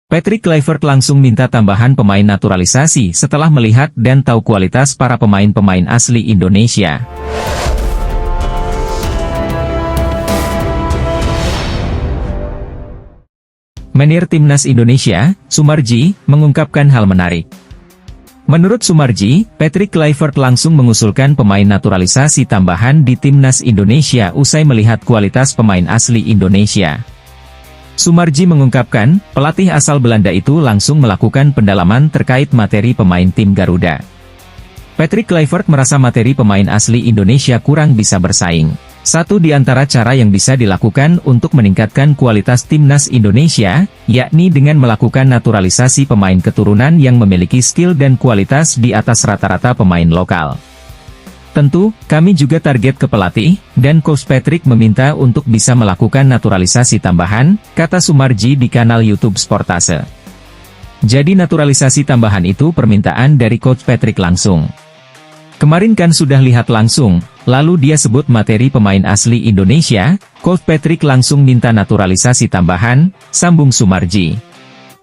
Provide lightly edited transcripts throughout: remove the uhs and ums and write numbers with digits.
Patrick Kluivert langsung minta tambahan pemain naturalisasi setelah melihat dan tahu kualitas para pemain-pemain asli Indonesia. Manajer Timnas Indonesia, Soemarji, mengungkapkan hal menarik. Menurut Soemarji, Patrick Kluivert langsung mengusulkan pemain naturalisasi tambahan di Timnas Indonesia usai melihat kualitas pemain asli Indonesia. Soemarji mengungkapkan, pelatih asal Belanda itu langsung melakukan pendalaman terkait materi pemain tim Garuda. Patrick Kluivert merasa materi pemain asli Indonesia kurang bisa bersaing. Satu di antara cara yang bisa dilakukan untuk meningkatkan kualitas Timnas Indonesia, yakni dengan melakukan naturalisasi pemain keturunan yang memiliki skill dan kualitas di atas rata-rata pemain lokal. Tentu, kami juga target ke pelatih, dan Coach Patrick meminta untuk bisa melakukan naturalisasi tambahan, kata Soemarji di kanal YouTube Sportase. Jadi naturalisasi tambahan itu permintaan dari Coach Patrick langsung. Kemarin kan sudah lihat langsung, lalu dia sebut materi pemain asli Indonesia, Coach Patrick langsung minta naturalisasi tambahan, sambung Soemarji.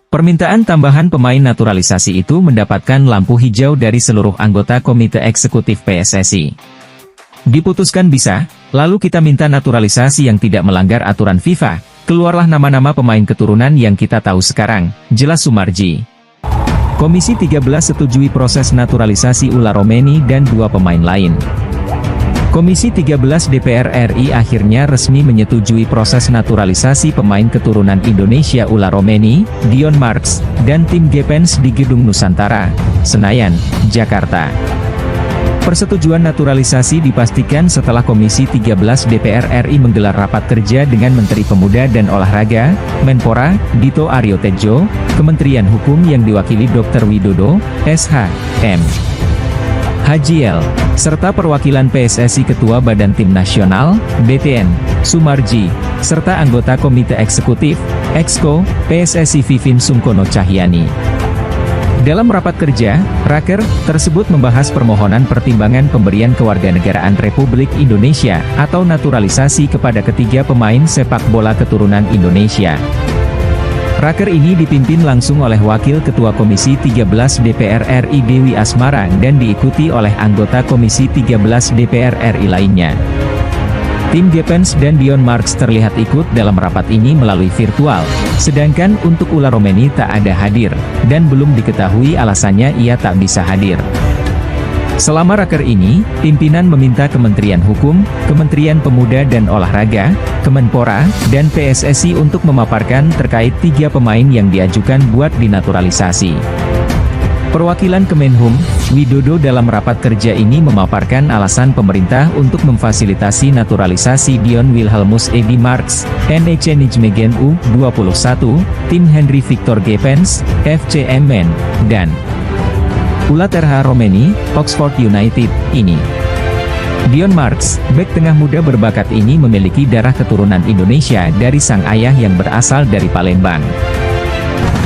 Permintaan tambahan pemain naturalisasi itu mendapatkan lampu hijau dari seluruh anggota Komite Eksekutif PSSI. Diputuskan bisa, lalu kita minta naturalisasi yang tidak melanggar aturan FIFA, keluarlah nama-nama pemain keturunan yang kita tahu sekarang, jelas Soemarji. Komisi 13 setujui proses naturalisasi Ulla Romeni dan dua pemain lain. Komisi 13 DPR RI akhirnya resmi menyetujui proses naturalisasi pemain keturunan Indonesia Ulla Romeni, Dion Marks, dan tim Gepens di Gedung Nusantara, Senayan, Jakarta. Persetujuan naturalisasi dipastikan setelah Komisi 13 DPR RI menggelar rapat kerja dengan Menteri Pemuda dan Olahraga, Menpora, Dito Aryo Tejo, Kementerian Hukum yang diwakili Dr. Widodo, SH.M. Hajiel, serta perwakilan PSSI Ketua Badan Tim Nasional, BTN, Soemarji, serta anggota Komite Eksekutif, Exco, PSSI Vivin Sungkono Cahyani. Dalam rapat kerja, Raker tersebut membahas permohonan pertimbangan pemberian kewarganegaraan Republik Indonesia atau naturalisasi kepada ketiga pemain sepak bola keturunan Indonesia. Raker ini dipimpin langsung oleh Wakil Ketua Komisi 13 DPR RI Dewi Asmara dan diikuti oleh anggota Komisi 13 DPR RI lainnya. Tim Gepens dan Dion Marks terlihat ikut dalam rapat ini melalui virtual, sedangkan untuk Ulla Romeni tak ada hadir, dan belum diketahui alasannya ia tak bisa hadir. Selama raker ini, pimpinan meminta Kementerian Hukum, Kementerian Pemuda dan Olahraga, Kemenpora, dan PSSI untuk memaparkan terkait tiga pemain yang diajukan buat dinaturalisasi. Perwakilan Kemenhum, Widodo dalam rapat kerja ini memaparkan alasan pemerintah untuk memfasilitasi naturalisasi Dion Wilhelmus Edi Marks, NEC Nijmegen U21, tim Henry Victor Gepens, FC Emmen, dan Ulla Terha Romeni, Oxford United, ini. Dion Marks, bek tengah muda berbakat ini memiliki darah keturunan Indonesia dari sang ayah yang berasal dari Palembang.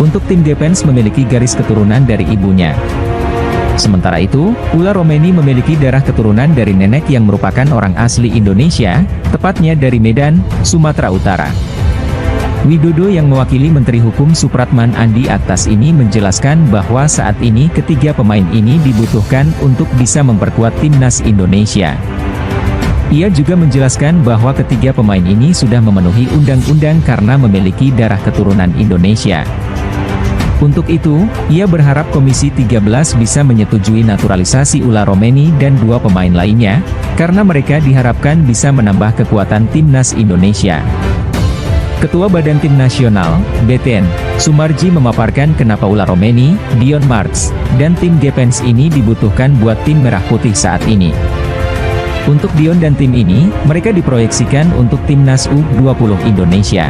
Untuk tim Gepens memiliki garis keturunan dari ibunya. Sementara itu, Ulla Romeni memiliki darah keturunan dari nenek yang merupakan orang asli Indonesia, tepatnya dari Medan, Sumatera Utara. Widodo yang mewakili Menteri Hukum Supratman Andi Aktas ini menjelaskan bahwa saat ini ketiga pemain ini dibutuhkan untuk bisa memperkuat Timnas Indonesia. Ia juga menjelaskan bahwa ketiga pemain ini sudah memenuhi undang-undang karena memiliki darah keturunan Indonesia. Untuk itu, ia berharap Komisi 13 bisa menyetujui naturalisasi Ulla Romeni dan dua pemain lainnya, karena mereka diharapkan bisa menambah kekuatan Timnas Indonesia. Ketua Badan Tim Nasional, BTN, Soemarji memaparkan kenapa Ulla Romeni, Dion Marks, dan tim Gepens ini dibutuhkan buat tim Merah Putih saat ini. Untuk Dion dan tim ini, mereka diproyeksikan untuk Timnas U20 Indonesia.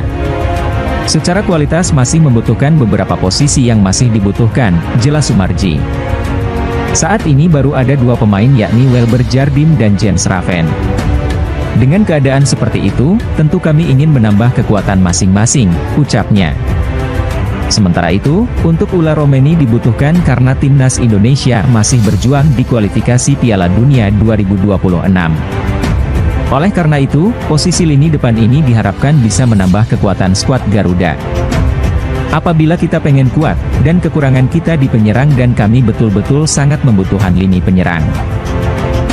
Secara kualitas masih membutuhkan beberapa posisi yang masih dibutuhkan, jelas Soemarji. Saat ini baru ada dua pemain yakni Welber Jardim dan Jens Raven. Dengan keadaan seperti itu, tentu kami ingin menambah kekuatan masing-masing, ucapnya. Sementara itu, untuk Ulla Romeni dibutuhkan karena Timnas Indonesia masih berjuang di kualifikasi Piala Dunia 2026. Oleh karena itu, posisi lini depan ini diharapkan bisa menambah kekuatan skuad Garuda. Apabila kita pengen kuat, dan kekurangan kita di penyerang dan kami betul-betul sangat membutuhkan lini penyerang.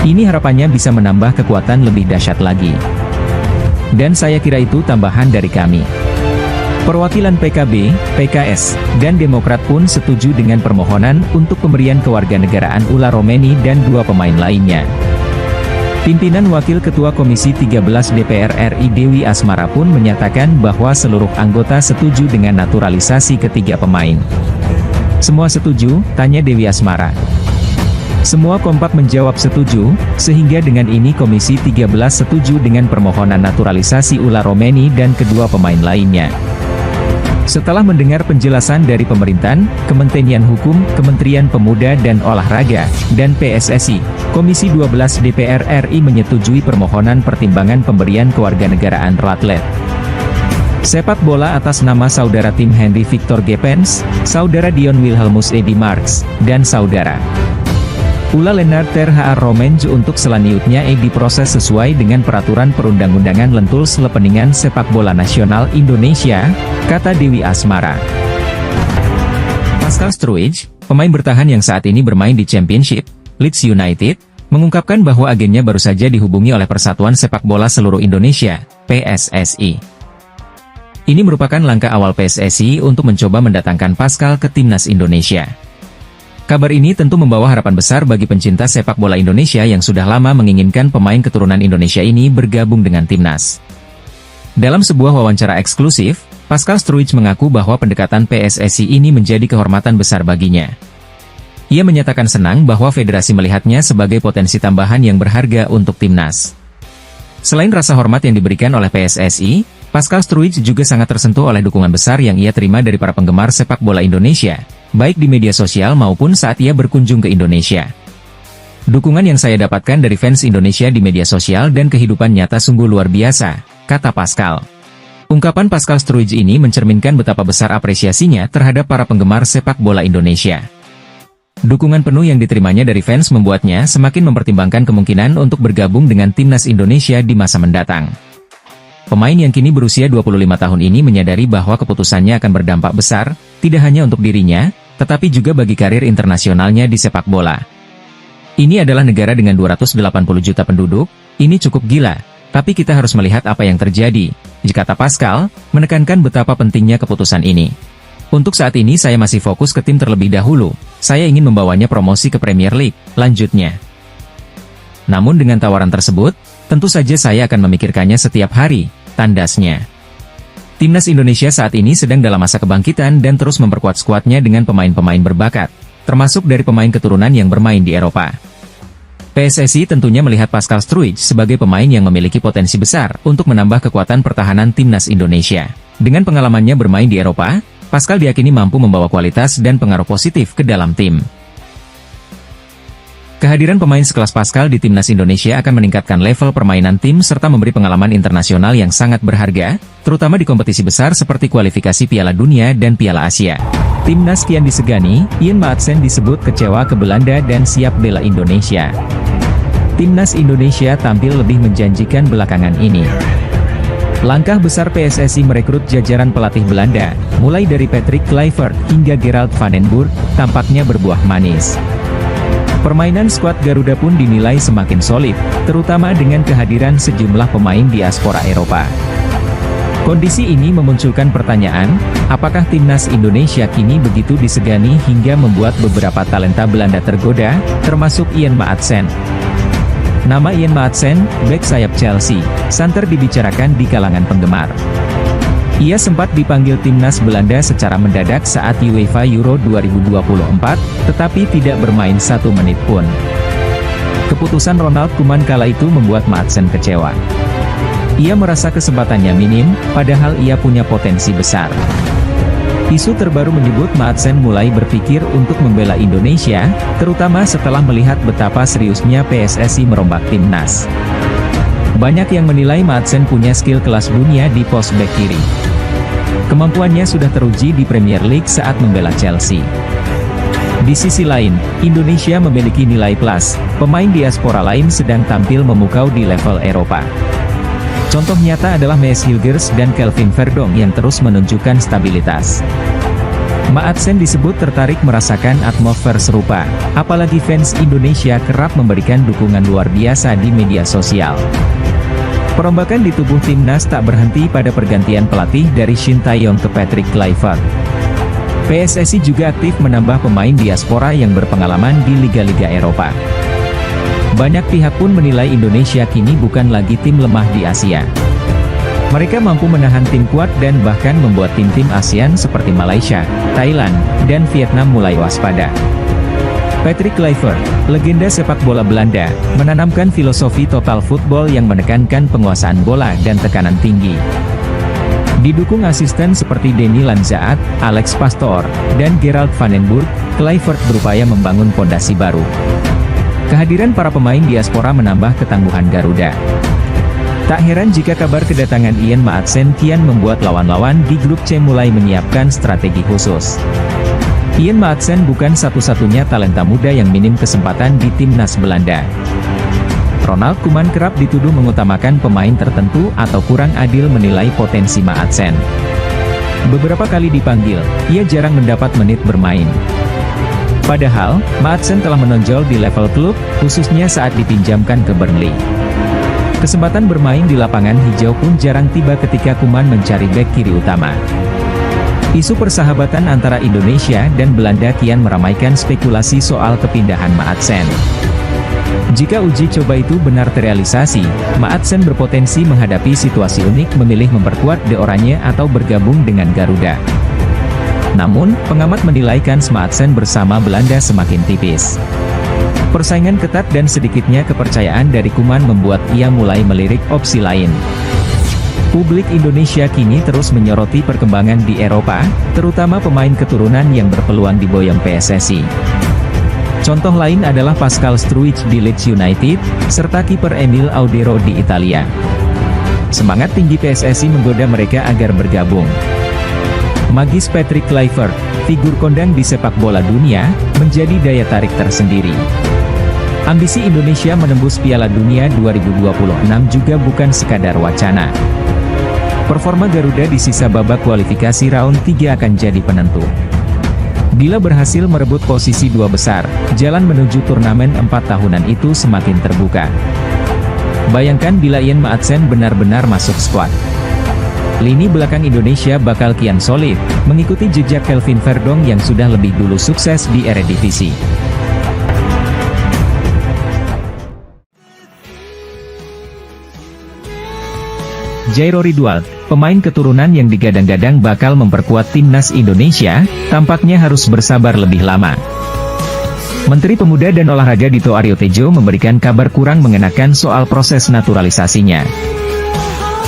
Ini harapannya bisa menambah kekuatan lebih dahsyat lagi. Dan saya kira itu tambahan dari kami. Perwakilan PKB, PKS, dan Demokrat pun setuju dengan permohonan untuk pemberian kewarganegaraan Ula Romeni dan 2 pemain lainnya. Pimpinan Wakil Ketua Komisi 13 DPR RI Dewi Asmara pun menyatakan bahwa seluruh anggota setuju dengan naturalisasi ketiga pemain. Semua setuju? Tanya Dewi Asmara. Semua kompak menjawab setuju, sehingga dengan ini Komisi 13 setuju dengan permohonan naturalisasi Ula Romeni dan kedua pemain lainnya. Setelah mendengar penjelasan dari pemerintahan, Kementerian Hukum, Kementerian Pemuda dan Olahraga, dan PSSI, Komisi 12 DPR RI menyetujui permohonan pertimbangan pemberian kewarganegaraan atlet sepak bola atas nama saudara Tim Henry Victor Gepens, saudara Dion Wilhelmus Edi Marx, dan saudara Ula Lennart ter Hr Romenj untuk selanjutnya diproses sesuai dengan peraturan perundang-undangan lentul selepeningan sepak bola nasional Indonesia, kata Dewi Asmara. Pascal Struij, pemain bertahan yang saat ini bermain di Championship, Leeds United, mengungkapkan bahwa agennya baru saja dihubungi oleh Persatuan Sepak Bola Seluruh Indonesia, PSSI. Ini merupakan langkah awal PSSI untuk mencoba mendatangkan Pascal ke Timnas Indonesia. Kabar ini tentu membawa harapan besar bagi pencinta sepak bola Indonesia yang sudah lama menginginkan pemain keturunan Indonesia ini bergabung dengan Timnas. Dalam sebuah wawancara eksklusif, Pascal Struij mengaku bahwa pendekatan PSSI ini menjadi kehormatan besar baginya. Ia menyatakan senang bahwa federasi melihatnya sebagai potensi tambahan yang berharga untuk Timnas. Selain rasa hormat yang diberikan oleh PSSI, Pascal Struij juga sangat tersentuh oleh dukungan besar yang ia terima dari para penggemar sepak bola Indonesia, baik di media sosial maupun saat ia berkunjung ke Indonesia. Dukungan yang saya dapatkan dari fans Indonesia di media sosial dan kehidupan nyata sungguh luar biasa, kata Pascal. Ungkapan Pascal Struij ini mencerminkan betapa besar apresiasinya terhadap para penggemar sepak bola Indonesia. Dukungan penuh yang diterimanya dari fans membuatnya semakin mempertimbangkan kemungkinan untuk bergabung dengan Timnas Indonesia di masa mendatang. Pemain yang kini berusia 25 tahun ini menyadari bahwa keputusannya akan berdampak besar, tidak hanya untuk dirinya, tetapi juga bagi karir internasionalnya di sepak bola. Ini adalah negara dengan 280 juta penduduk, ini cukup gila, tapi kita harus melihat apa yang terjadi, kata Pascal, menekankan betapa pentingnya keputusan ini. Untuk saat ini saya masih fokus ke tim terlebih dahulu, saya ingin membawanya promosi ke Premier League, lanjutnya. Namun dengan tawaran tersebut, tentu saja saya akan memikirkannya setiap hari, tandasnya. Timnas Indonesia saat ini sedang dalam masa kebangkitan dan terus memperkuat skuadnya dengan pemain-pemain berbakat, termasuk dari pemain keturunan yang bermain di Eropa. PSSI tentunya melihat Pascal Struij sebagai pemain yang memiliki potensi besar untuk menambah kekuatan pertahanan Timnas Indonesia. Dengan pengalamannya bermain di Eropa, Pascal diyakini mampu membawa kualitas dan pengaruh positif ke dalam tim. Kehadiran pemain sekelas Pascal di Timnas Indonesia akan meningkatkan level permainan tim serta memberi pengalaman internasional yang sangat berharga, terutama di kompetisi besar seperti kualifikasi Piala Dunia dan Piala Asia. Timnas kian disegani, Ian Maatsen disebut kecewa ke Belanda dan siap bela Indonesia. Timnas Indonesia tampil lebih menjanjikan belakangan ini. Langkah besar PSSI merekrut jajaran pelatih Belanda, mulai dari Patrick Kluivert hingga Gerald van den Burg, tampaknya berbuah manis. Permainan skuad Garuda pun dinilai semakin solid, terutama dengan kehadiran sejumlah pemain diaspora Eropa. Kondisi ini memunculkan pertanyaan, apakah Timnas Indonesia kini begitu disegani hingga membuat beberapa talenta Belanda tergoda, termasuk Ian Maatsen. Nama Ian Maatsen, bek sayap Chelsea, santer dibicarakan di kalangan penggemar. Ia sempat dipanggil Timnas Belanda secara mendadak saat UEFA Euro 2024, tetapi tidak bermain 1 menit pun. Keputusan Ronald Koeman kala itu membuat Maatsen kecewa. Ia merasa kesempatannya minim, padahal ia punya potensi besar. Isu terbaru menyebut Maatsen mulai berpikir untuk membela Indonesia, terutama setelah melihat betapa seriusnya PSSI merombak Timnas. Banyak yang menilai Maatsen punya skill kelas dunia di pos bek kiri. Kemampuannya sudah teruji di Premier League saat membela Chelsea. Di sisi lain, Indonesia memiliki nilai plus, pemain diaspora lain sedang tampil memukau di level Eropa. Contoh nyata adalah Maes Hilgers dan Kelvin Verdonk yang terus menunjukkan stabilitas. Maatsen disebut tertarik merasakan atmosfer serupa, apalagi fans Indonesia kerap memberikan dukungan luar biasa di media sosial. Perombakan di tubuh timnas tak berhenti pada pergantian pelatih dari Shin Tae-yong ke Patrick Kluivert. PSSI juga aktif menambah pemain diaspora yang berpengalaman di liga-liga Eropa. Banyak pihak pun menilai Indonesia kini bukan lagi tim lemah di Asia. Mereka mampu menahan tim kuat dan bahkan membuat tim-tim ASEAN seperti Malaysia, Thailand, dan Vietnam mulai waspada. Patrick Kluivert, legenda sepak bola Belanda, menanamkan filosofi total football yang menekankan penguasaan bola dan tekanan tinggi. Didukung asisten seperti Denny Lanzaat, Alex Pastoor, dan Gerald van den Burg, Kluivert berupaya membangun fondasi baru. Kehadiran para pemain diaspora menambah ketangguhan Garuda. Tak heran jika kabar kedatangan Ian Maatsen kian membuat lawan-lawan di grup C mulai menyiapkan strategi khusus. Ian Maatsen bukan satu-satunya talenta muda yang minim kesempatan di timnas Belanda. Ronald Koeman kerap dituduh mengutamakan pemain tertentu atau kurang adil menilai potensi Maatsen. Beberapa kali dipanggil, ia jarang mendapat menit bermain. Padahal, Maatsen telah menonjol di level klub, khususnya saat dipinjamkan ke Burnley. Kesempatan bermain di lapangan hijau pun jarang tiba ketika Koeman mencari bek kiri utama. Isu persahabatan antara Indonesia dan Belanda kian meramaikan spekulasi soal kepindahan Maatsen. Jika uji coba itu benar terrealisasi, Maatsen berpotensi menghadapi situasi unik memilih memperkuat The Oranje atau bergabung dengan Garuda. Namun, pengamat menilai kans Maatsen bersama Belanda semakin tipis. Persaingan ketat dan sedikitnya kepercayaan dari Koeman membuat ia mulai melirik opsi lain. Publik Indonesia kini terus menyoroti perkembangan di Eropa, terutama pemain keturunan yang berpeluang diboyong PSSI. Contoh lain adalah Pascal Struijk di Leeds United, serta kiper Emil Audero di Italia. Semangat tinggi PSSI menggoda mereka agar bergabung. Magis Patrick Kluivert, figur kondang di sepak bola dunia, menjadi daya tarik tersendiri. Ambisi Indonesia menembus Piala Dunia 2026 juga bukan sekadar wacana. Performa Garuda di sisa babak kualifikasi round 3 akan jadi penentu. Bila berhasil merebut posisi 2 besar, jalan menuju turnamen 4 tahunan itu semakin terbuka. Bayangkan bila Ian Maatsen benar-benar masuk skuad. Lini belakang Indonesia bakal kian solid, mengikuti jejak Kelvin Verdong yang sudah lebih dulu sukses di Eredivisie. Jairo Ridwan, pemain keturunan yang digadang-gadang bakal memperkuat timnas Indonesia, tampaknya harus bersabar lebih lama. Menteri Pemuda dan Olahraga Dito Aryo Tejo memberikan kabar kurang mengenakan soal proses naturalisasinya.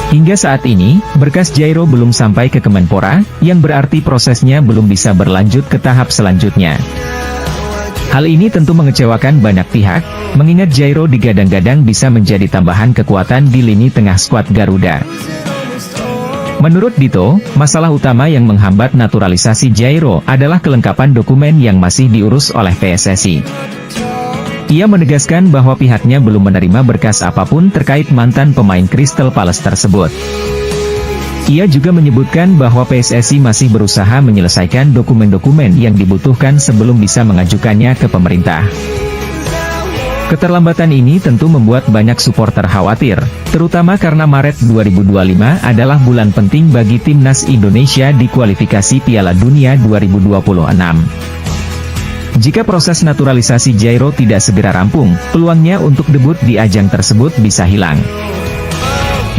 Hingga saat ini, berkas Jairo belum sampai ke Kemenpora, yang berarti prosesnya belum bisa berlanjut ke tahap selanjutnya. Hal ini tentu mengecewakan banyak pihak, mengingat Jairo digadang-gadang bisa menjadi tambahan kekuatan di lini tengah skuad Garuda. Menurut Dito, masalah utama yang menghambat naturalisasi Jairo adalah kelengkapan dokumen yang masih diurus oleh PSSI. Ia menegaskan bahwa pihaknya belum menerima berkas apapun terkait mantan pemain Crystal Palace tersebut. Ia juga menyebutkan bahwa PSSI masih berusaha menyelesaikan dokumen-dokumen yang dibutuhkan sebelum bisa mengajukannya ke pemerintah. Keterlambatan ini tentu membuat banyak supporter khawatir, terutama karena Maret 2025 adalah bulan penting bagi timnas Indonesia di kualifikasi Piala Dunia 2026. Jika proses naturalisasi Jairo tidak segera rampung, peluangnya untuk debut di ajang tersebut bisa hilang.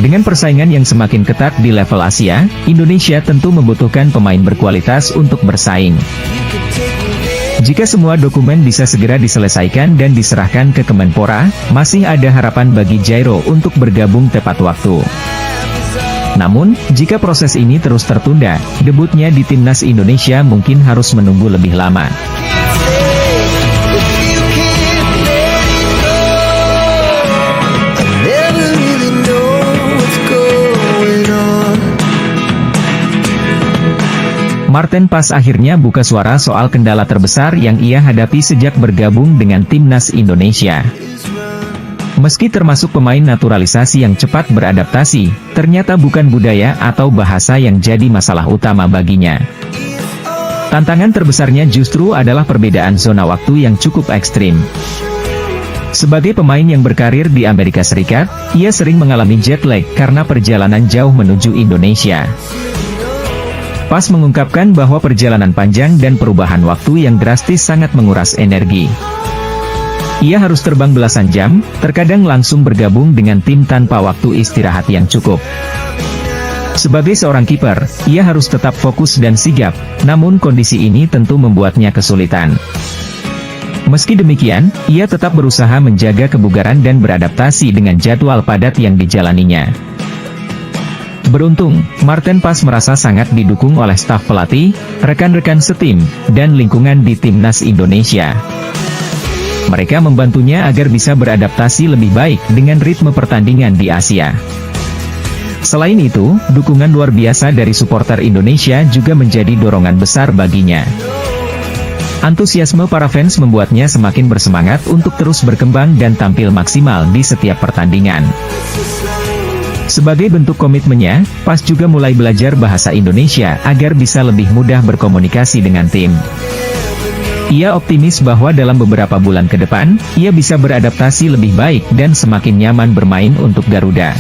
Dengan persaingan yang semakin ketat di level Asia, Indonesia tentu membutuhkan pemain berkualitas untuk bersaing. Jika semua dokumen bisa segera diselesaikan dan diserahkan ke Kemenpora, masih ada harapan bagi Jairo untuk bergabung tepat waktu. Namun, jika proses ini terus tertunda, debutnya di timnas Indonesia mungkin harus menunggu lebih lama. Marten Pas akhirnya buka suara soal kendala terbesar yang ia hadapi sejak bergabung dengan timnas Indonesia. Meski termasuk pemain naturalisasi yang cepat beradaptasi, ternyata bukan budaya atau bahasa yang jadi masalah utama baginya. Tantangan terbesarnya justru adalah perbedaan zona waktu yang cukup ekstrim. Sebagai pemain yang berkarir di Amerika Serikat, ia sering mengalami jet lag karena perjalanan jauh menuju Indonesia. Pas mengungkapkan bahwa perjalanan panjang dan perubahan waktu yang drastis sangat menguras energi. Ia harus terbang belasan jam, terkadang langsung bergabung dengan tim tanpa waktu istirahat yang cukup. Sebagai seorang kiper, ia harus tetap fokus dan sigap, namun kondisi ini tentu membuatnya kesulitan. Meski demikian, ia tetap berusaha menjaga kebugaran dan beradaptasi dengan jadwal padat yang dijalaninya. Beruntung, Marten Paes merasa sangat didukung oleh staf pelatih, rekan-rekan setim, dan lingkungan di timnas Indonesia. Mereka membantunya agar bisa beradaptasi lebih baik dengan ritme pertandingan di Asia. Selain itu, dukungan luar biasa dari supporter Indonesia juga menjadi dorongan besar baginya. Antusiasme para fans membuatnya semakin bersemangat untuk terus berkembang dan tampil maksimal di setiap pertandingan. Sebagai bentuk komitmennya, Paes juga mulai belajar bahasa Indonesia agar bisa lebih mudah berkomunikasi dengan tim. Ia optimis bahwa dalam beberapa bulan ke depan, ia bisa beradaptasi lebih baik dan semakin nyaman bermain untuk Garuda.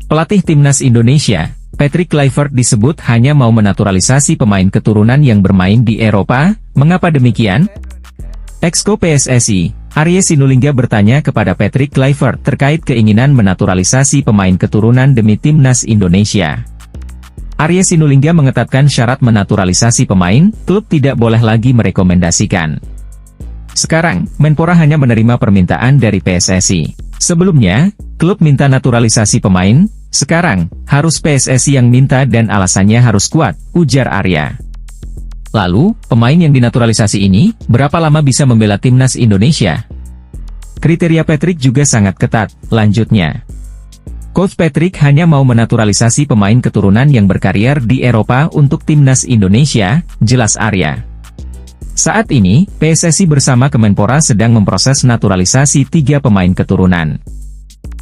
Pelatih timnas Indonesia, Patrick Kluivert disebut hanya mau menaturalisasi pemain keturunan yang bermain di Eropa. Mengapa demikian? Exco PSSI, Arya Sinulinga bertanya kepada Patrick Kluivert terkait keinginan menaturalisasi pemain keturunan demi timnas Indonesia. Arya Sinulinga mengetatkan syarat menaturalisasi pemain, klub tidak boleh lagi merekomendasikan. Sekarang, Menpora hanya menerima permintaan dari PSSI. Sebelumnya, klub minta naturalisasi pemain, sekarang, harus PSSI yang minta dan alasannya harus kuat, ujar Arya. Lalu, pemain yang dinaturalisasi ini, berapa lama bisa membela timnas Indonesia? Kriteria Patrick juga sangat ketat, lanjutnya. Coach Patrick hanya mau menaturalisasi pemain keturunan yang berkarier di Eropa untuk timnas Indonesia, jelas Arya. Saat ini, PSSI bersama Kemenpora sedang memproses naturalisasi 3 pemain keturunan.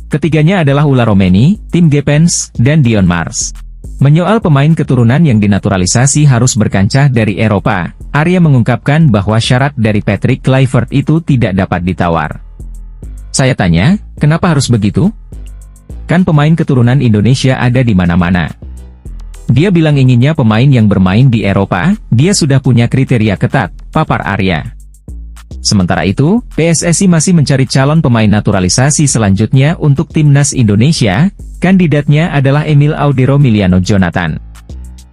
Ketiganya adalah Ulla Romeni, Tim Gepens, dan Dion Mars. Menyoal pemain keturunan yang dinaturalisasi harus berkancah dari Eropa, Arya mengungkapkan bahwa syarat dari Patrick Kluivert itu tidak dapat ditawar. Saya tanya, kenapa harus begitu? Kan pemain keturunan Indonesia ada di mana-mana. Dia bilang inginnya pemain yang bermain di Eropa, dia sudah punya kriteria ketat, papar Arya. Sementara itu, PSSI masih mencari calon pemain naturalisasi selanjutnya untuk timnas Indonesia, kandidatnya adalah Emil Audero Miliano Jonathan.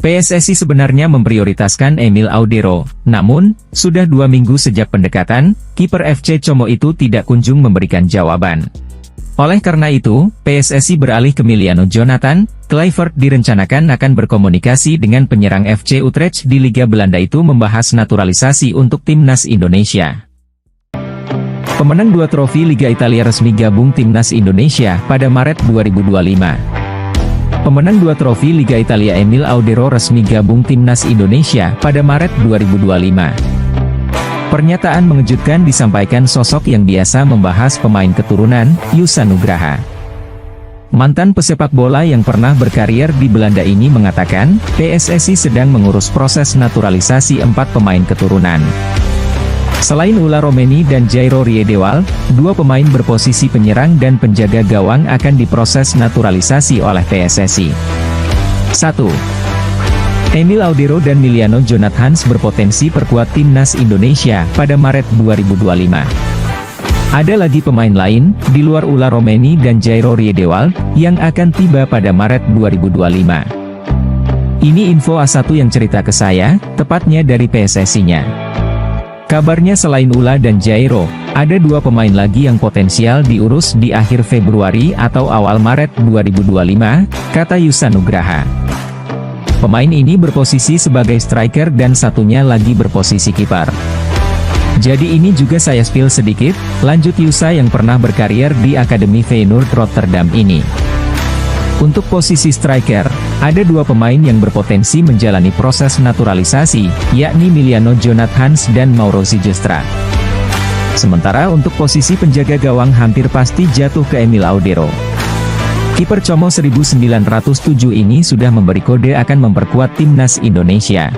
PSSI sebenarnya memprioritaskan Emil Audero, namun, sudah 2 minggu sejak pendekatan, kiper FC Como itu tidak kunjung memberikan jawaban. Oleh karena itu, PSSI beralih ke Miliano Jonathan. Kluivert direncanakan akan berkomunikasi dengan penyerang FC Utrecht di Liga Belanda itu membahas naturalisasi untuk timnas Indonesia. Pemenang 2 trofi Liga Italia resmi gabung timnas Indonesia pada Maret 2025. Pemenang 2 trofi Liga Italia Emil Audero resmi gabung timnas Indonesia pada Maret 2025. Pernyataan mengejutkan disampaikan sosok yang biasa membahas pemain keturunan, Yusa Nugraha. Mantan pesepak bola yang pernah berkarier di Belanda ini mengatakan, PSSI sedang mengurus proses naturalisasi 4 pemain keturunan. Selain Ulla Romeni dan Jairo Riedewald, 2 pemain berposisi penyerang dan penjaga gawang akan diproses naturalisasi oleh PSSI. 1. Emil Audero dan Miliano Jonathan berpotensi perkuat timnas Indonesia pada Maret 2025. Ada lagi pemain lain, di luar Ulla Romeni dan Jairo Riedewald, yang akan tiba pada Maret 2025. Ini info A1 yang cerita ke saya, tepatnya dari PSSI-nya. Kabarnya selain Ulla dan Jairo, ada 2 pemain lagi yang potensial diurus di akhir Februari atau awal Maret 2025, kata Yusa Nugraha. Pemain ini berposisi sebagai striker dan satunya lagi berposisi kiper. Jadi ini juga saya spill sedikit, lanjut Yusa yang pernah berkarier di Akademi Feyenoord Rotterdam ini. Untuk posisi striker, ada dua pemain yang berpotensi menjalani proses naturalisasi, yakni Miliano Jonathans dan Mauro Sijostra. Sementara untuk posisi penjaga gawang hampir pasti jatuh ke Emil Audero. Kiper Como 1907 ini sudah memberi kode akan memperkuat timnas Indonesia.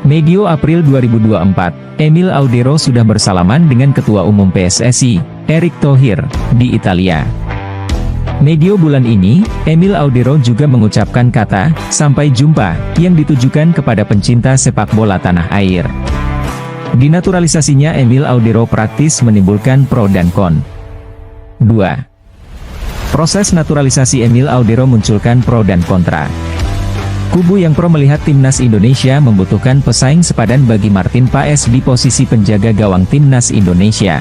Medio April 2024, Emil Audero sudah bersalaman dengan Ketua Umum PSSI, Erick Thohir, di Italia. Medio bulan ini, Emil Audero juga mengucapkan kata, "Sampai jumpa," yang ditujukan kepada pencinta sepak bola tanah air. Dinaturalisasinya Emil Audero praktis menimbulkan pro dan kon. 2. Proses naturalisasi Emil Audero munculkan pro dan kontra. Kubu yang pro melihat timnas Indonesia membutuhkan pesaing sepadan bagi Martin Paes di posisi penjaga gawang timnas Indonesia.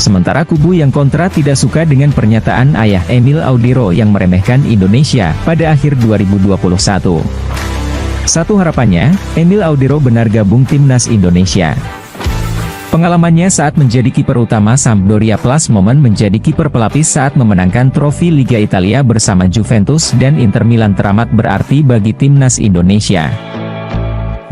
Sementara kubu yang kontra tidak suka dengan pernyataan ayah Emil Audero yang meremehkan Indonesia pada akhir 2021. Satu harapannya, Emil Audero benar gabung timnas Indonesia. Pengalamannya saat menjadi kiper utama Sampdoria plus momen menjadi kiper pelapis saat memenangkan trofi Liga Italia bersama Juventus dan Inter Milan teramat berarti bagi timnas Indonesia.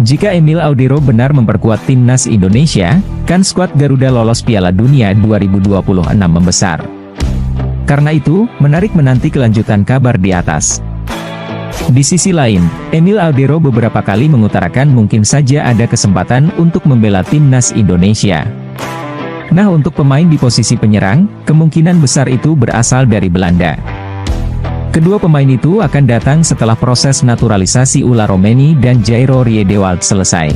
Jika Emil Audero benar memperkuat timnas Indonesia, kan skuad Garuda lolos Piala Dunia 2026 membesar. Karena itu, menarik menanti kelanjutan kabar di atas. Di sisi lain, Emil Audero beberapa kali mengutarakan mungkin saja ada kesempatan untuk membela timnas Indonesia. Nah, untuk pemain di posisi penyerang, kemungkinan besar itu berasal dari Belanda. Kedua pemain itu akan datang setelah proses naturalisasi Ula Romeni dan Jairo Riedewald selesai.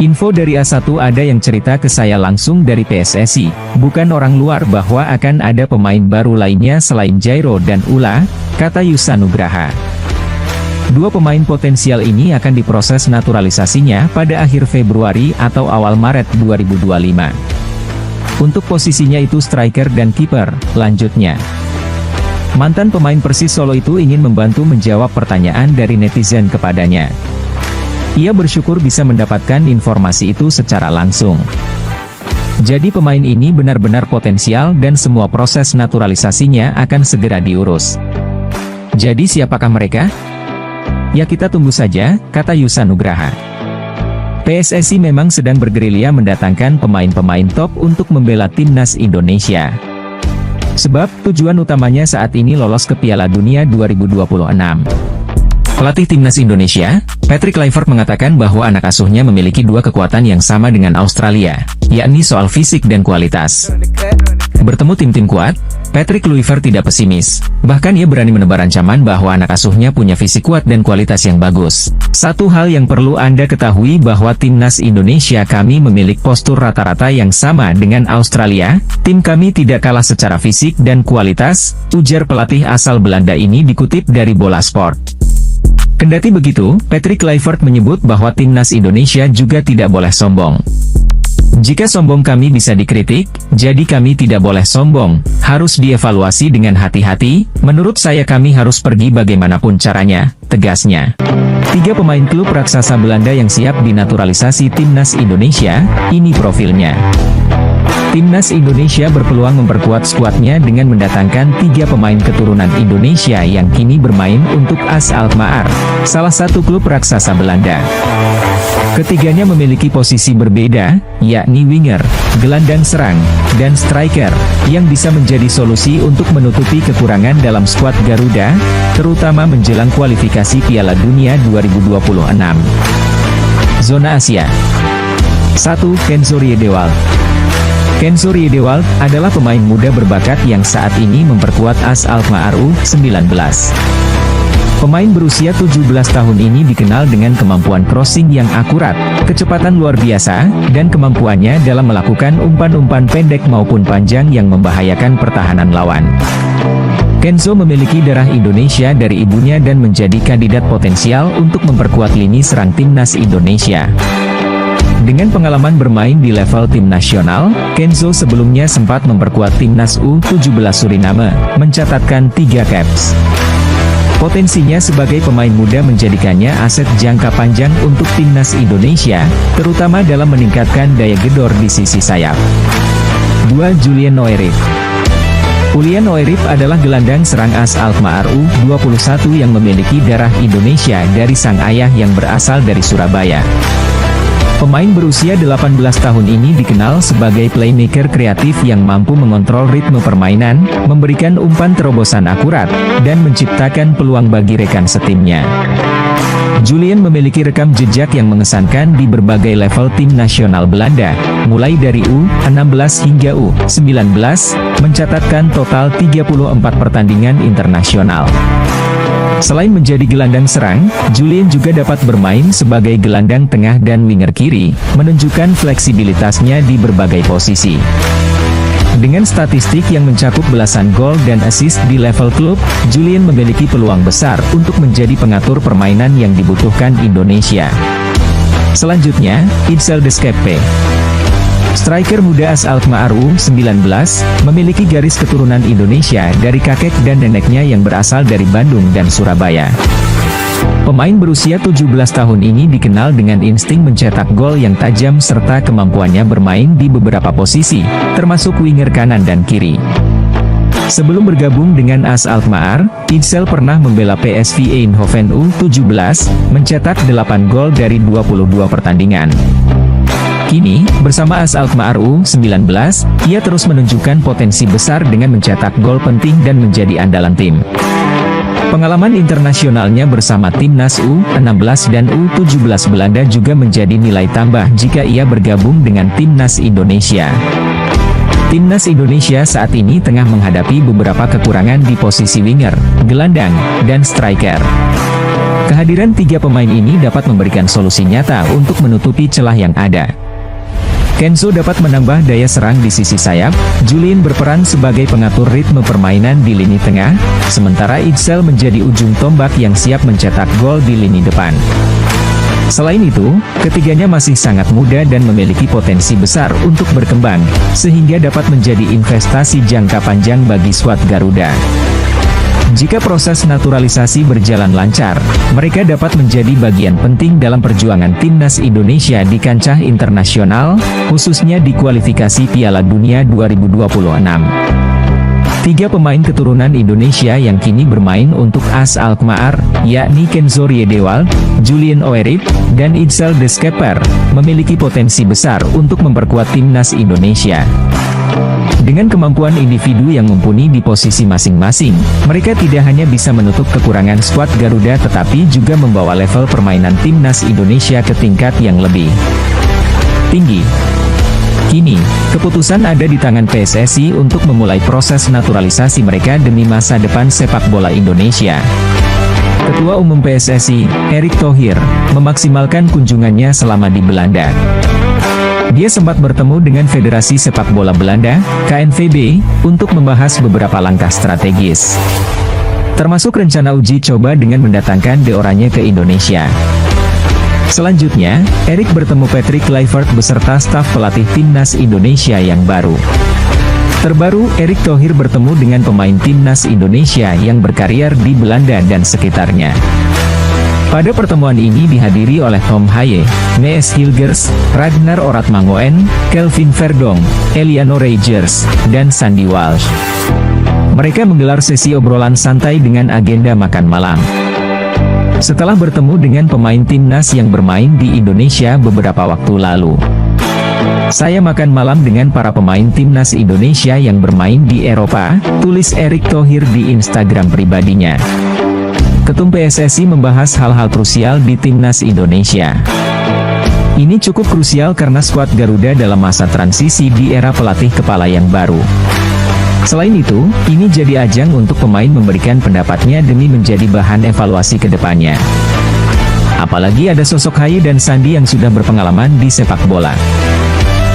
Info dari A1 ada yang cerita ke saya langsung dari PSSI, bukan orang luar bahwa akan ada pemain baru lainnya selain Jairo dan Ula, kata Yusa Nugraha. Dua pemain potensial ini akan diproses naturalisasinya pada akhir Februari atau awal Maret 2025. Untuk posisinya itu striker dan kiper, lanjutnya. Mantan pemain Persis Solo itu ingin membantu menjawab pertanyaan dari netizen kepadanya. Ia bersyukur bisa mendapatkan informasi itu secara langsung. Jadi pemain ini benar-benar potensial dan semua proses naturalisasinya akan segera diurus. Jadi siapakah mereka? Ya kita tunggu saja, kata Yusa Nugraha. PSSI memang sedang bergerilya mendatangkan pemain-pemain top untuk membela timnas Indonesia. Sebab, tujuan utamanya saat ini lolos ke Piala Dunia 2026. Pelatih timnas Indonesia, Patrick Kluivert mengatakan bahwa anak asuhnya memiliki dua kekuatan yang sama dengan Australia, yakni soal fisik dan kualitas. Bertemu tim-tim kuat, Patrick Kluivert tidak pesimis. Bahkan ia berani menebar ancaman bahwa anak asuhnya punya fisik kuat dan kualitas yang bagus. Satu hal yang perlu Anda ketahui bahwa timnas Indonesia kami memiliki postur rata-rata yang sama dengan Australia. Tim kami tidak kalah secara fisik dan kualitas, ujar pelatih asal Belanda ini dikutip dari Bola Sport. Kendati begitu, Patrick Kluivert menyebut bahwa timnas Indonesia juga tidak boleh sombong. Jika sombong kami bisa dikritik, jadi kami tidak boleh sombong, harus dievaluasi dengan hati-hati, menurut saya kami harus pergi bagaimanapun caranya, tegasnya. Tiga pemain klub raksasa Belanda yang siap dinaturalisasi timnas Indonesia, ini profilnya. Timnas Indonesia berpeluang memperkuat skuadnya dengan mendatangkan tiga pemain keturunan Indonesia yang kini bermain untuk AS Alkmaar, salah satu klub raksasa Belanda. Ketiganya memiliki posisi berbeda, yakni winger, gelandang serang, dan striker, yang bisa menjadi solusi untuk menutupi kekurangan dalam skuad Garuda, terutama menjelang kualifikasi Piala Dunia 2026. Zona Asia. 1. Kenzo Riedewald. Kenzo Riedewald adalah pemain muda berbakat yang saat ini memperkuat AS Alkmaar U19. Pemain berusia 17 tahun ini dikenal dengan kemampuan crossing yang akurat, kecepatan luar biasa, dan kemampuannya dalam melakukan umpan-umpan pendek maupun panjang yang membahayakan pertahanan lawan. Kenzo memiliki darah Indonesia dari ibunya dan menjadi kandidat potensial untuk memperkuat lini serang timnas Indonesia. Dengan pengalaman bermain di level tim nasional, Kenzo sebelumnya sempat memperkuat timnas U17 Suriname, mencatatkan 3 caps. Potensinya sebagai pemain muda menjadikannya aset jangka panjang untuk timnas Indonesia, terutama dalam meningkatkan daya gedor di sisi sayap. 2. Julien Noirif. Julian Oerip adalah gelandang serang AS Alkmaar U21 yang memiliki darah Indonesia dari sang ayah yang berasal dari Surabaya. Pemain berusia 18 tahun ini dikenal sebagai playmaker kreatif yang mampu mengontrol ritme permainan, memberikan umpan terobosan akurat, dan menciptakan peluang bagi rekan setimnya. Julian memiliki rekam jejak yang mengesankan di berbagai level tim nasional Belanda, mulai dari U16 hingga U19, mencatatkan total 34 pertandingan internasional. Selain menjadi gelandang serang, Julian juga dapat bermain sebagai gelandang tengah dan winger kiri, menunjukkan fleksibilitasnya di berbagai posisi. Dengan statistik yang mencakup belasan gol dan assist di level klub, Julian memiliki peluang besar untuk menjadi pengatur permainan yang dibutuhkan Indonesia. Selanjutnya, Idsel Deskepe. Striker muda AS Alkmaar U19, memiliki garis keturunan Indonesia dari kakek dan neneknya yang berasal dari Bandung dan Surabaya. Pemain berusia 17 tahun ini dikenal dengan insting mencetak gol yang tajam serta kemampuannya bermain di beberapa posisi, termasuk winger kanan dan kiri. Sebelum bergabung dengan AS Alkmaar, Idsel pernah membela PSV Eindhoven U17, mencetak 8 gol dari 22 pertandingan. Kini, bersama AS Alkmaar U19, ia terus menunjukkan potensi besar dengan mencetak gol penting dan menjadi andalan tim. Pengalaman internasionalnya bersama timnas U16 dan U17 Belanda juga menjadi nilai tambah jika ia bergabung dengan timnas Indonesia. Timnas Indonesia saat ini tengah menghadapi beberapa kekurangan di posisi winger, gelandang, dan striker. Kehadiran tiga pemain ini dapat memberikan solusi nyata untuk menutupi celah yang ada. Kenzo dapat menambah daya serang di sisi sayap, Julian berperan sebagai pengatur ritme permainan di lini tengah, sementara Idsel menjadi ujung tombak yang siap mencetak gol di lini depan. Selain itu, ketiganya masih sangat muda dan memiliki potensi besar untuk berkembang, sehingga dapat menjadi investasi jangka panjang bagi skuad Garuda. Jika proses naturalisasi berjalan lancar, mereka dapat menjadi bagian penting dalam perjuangan timnas Indonesia di kancah internasional, khususnya di kualifikasi Piala Dunia 2026. Tiga pemain keturunan Indonesia yang kini bermain untuk AS Alkmaar, yakni Kenzo Riedewald, Julian Oerip, dan Idsel Deskeper, memiliki potensi besar untuk memperkuat timnas Indonesia. Dengan kemampuan individu yang mumpuni di posisi masing-masing, mereka tidak hanya bisa menutup kekurangan skuad Garuda tetapi juga membawa level permainan timnas Indonesia ke tingkat yang lebih tinggi. Kini, keputusan ada di tangan PSSI untuk memulai proses naturalisasi mereka demi masa depan sepak bola Indonesia. Ketua Umum PSSI, Erick Thohir, memaksimalkan kunjungannya selama di Belanda. Dia sempat bertemu dengan Federasi Sepak Bola Belanda, KNVB, untuk membahas beberapa langkah strategis. Termasuk rencana uji coba dengan mendatangkan De Oranje ke Indonesia. Selanjutnya, Erick bertemu Patrick Kluivert beserta staf pelatih timnas Indonesia yang baru. Terbaru, Erick Thohir bertemu dengan pemain timnas Indonesia yang berkarier di Belanda dan sekitarnya. Pada pertemuan ini dihadiri oleh Tom Haye, Mees Hilgers, Ragnar Oratmangoen, Kelvin Verdong, Eliano Reijers, dan Sandy Walsh. Mereka menggelar sesi obrolan santai dengan agenda makan malam. Setelah bertemu dengan pemain timnas yang bermain di Indonesia beberapa waktu lalu, saya makan malam dengan para pemain timnas Indonesia yang bermain di Eropa, tulis Erick Thohir di Instagram pribadinya. Ketum PSSI membahas hal-hal krusial di timnas Indonesia. Ini cukup krusial karena skuad Garuda dalam masa transisi di era pelatih kepala yang baru. Selain itu, ini jadi ajang untuk pemain memberikan pendapatnya demi menjadi bahan evaluasi ke depannya. Apalagi ada sosok Haye dan Sandi yang sudah berpengalaman di sepak bola.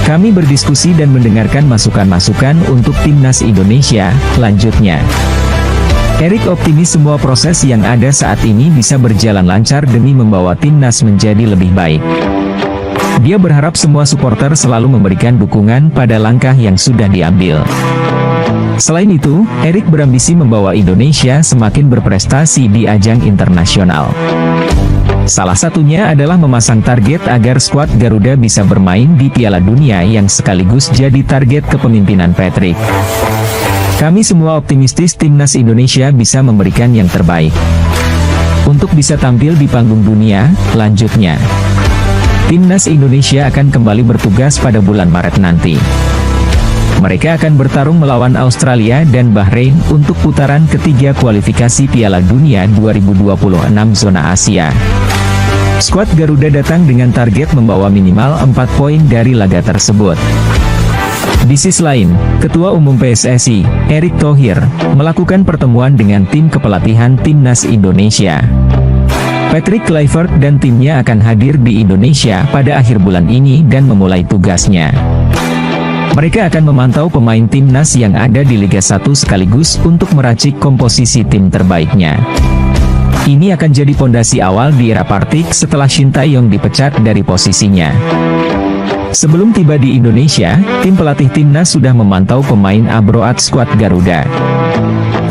Kami berdiskusi dan mendengarkan masukan-masukan untuk timnas Indonesia, lanjutnya. Erick optimis semua proses yang ada saat ini bisa berjalan lancar demi membawa timnas menjadi lebih baik. Dia berharap semua supporter selalu memberikan dukungan pada langkah yang sudah diambil. Selain itu, Erick berambisi membawa Indonesia semakin berprestasi di ajang internasional. Salah satunya adalah memasang target agar skuad Garuda bisa bermain di Piala Dunia yang sekaligus jadi target kepemimpinan Patrick. Kami semua optimistis timnas Indonesia bisa memberikan yang terbaik untuk bisa tampil di panggung dunia. Lanjutnya, timnas Indonesia akan kembali bertugas pada bulan Maret nanti. Mereka akan bertarung melawan Australia dan Bahrain untuk putaran ketiga kualifikasi Piala Dunia 2026 zona Asia. Skuad Garuda datang dengan target membawa minimal 4 poin dari laga tersebut. Di sisi lain, Ketua Umum PSSI, Erick Thohir, melakukan pertemuan dengan tim kepelatihan timnas Indonesia. Patrick Kluivert dan timnya akan hadir di Indonesia pada akhir bulan ini dan memulai tugasnya. Mereka akan memantau pemain timnas yang ada di Liga 1 sekaligus untuk meracik komposisi tim terbaiknya. Ini akan jadi pondasi awal di era Partik setelah Shin Tae-yong dipecat dari posisinya. Sebelum tiba di Indonesia, tim pelatih timnas sudah memantau pemain abroad skuad Garuda,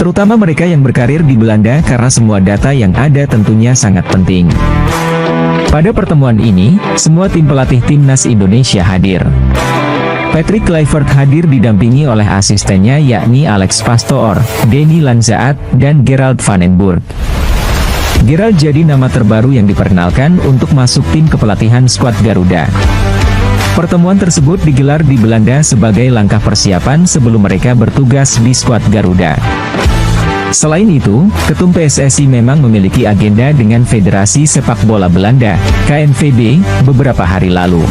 terutama mereka yang berkarir di Belanda karena semua data yang ada tentunya sangat penting. Pada pertemuan ini, semua tim pelatih timnas Indonesia hadir. Patrick Kluivert hadir didampingi oleh asistennya yakni Alex Pastoor, Denny Lanzaat, dan Gerald van den Burg. Gerald jadi nama terbaru yang diperkenalkan untuk masuk tim kepelatihan skuad Garuda. Pertemuan tersebut digelar di Belanda sebagai langkah persiapan sebelum mereka bertugas di skuad Garuda. Selain itu, Ketum PSSI memang memiliki agenda dengan Federasi Sepak Bola Belanda, KNVB, beberapa hari lalu.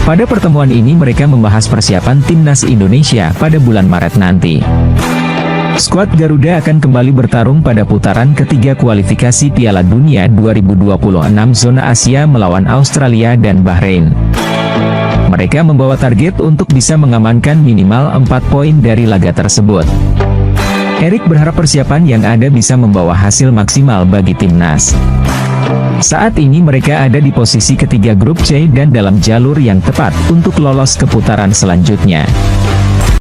Pada pertemuan ini mereka membahas persiapan timnas Indonesia pada bulan Maret nanti. Skuad Garuda akan kembali bertarung pada putaran ketiga kualifikasi Piala Dunia 2026 zona Asia melawan Australia dan Bahrain. Mereka membawa target untuk bisa mengamankan minimal 4 poin dari laga tersebut. Erick berharap persiapan yang ada bisa membawa hasil maksimal bagi timnas. Saat ini mereka ada di posisi ketiga grup C dan dalam jalur yang tepat untuk lolos ke putaran selanjutnya.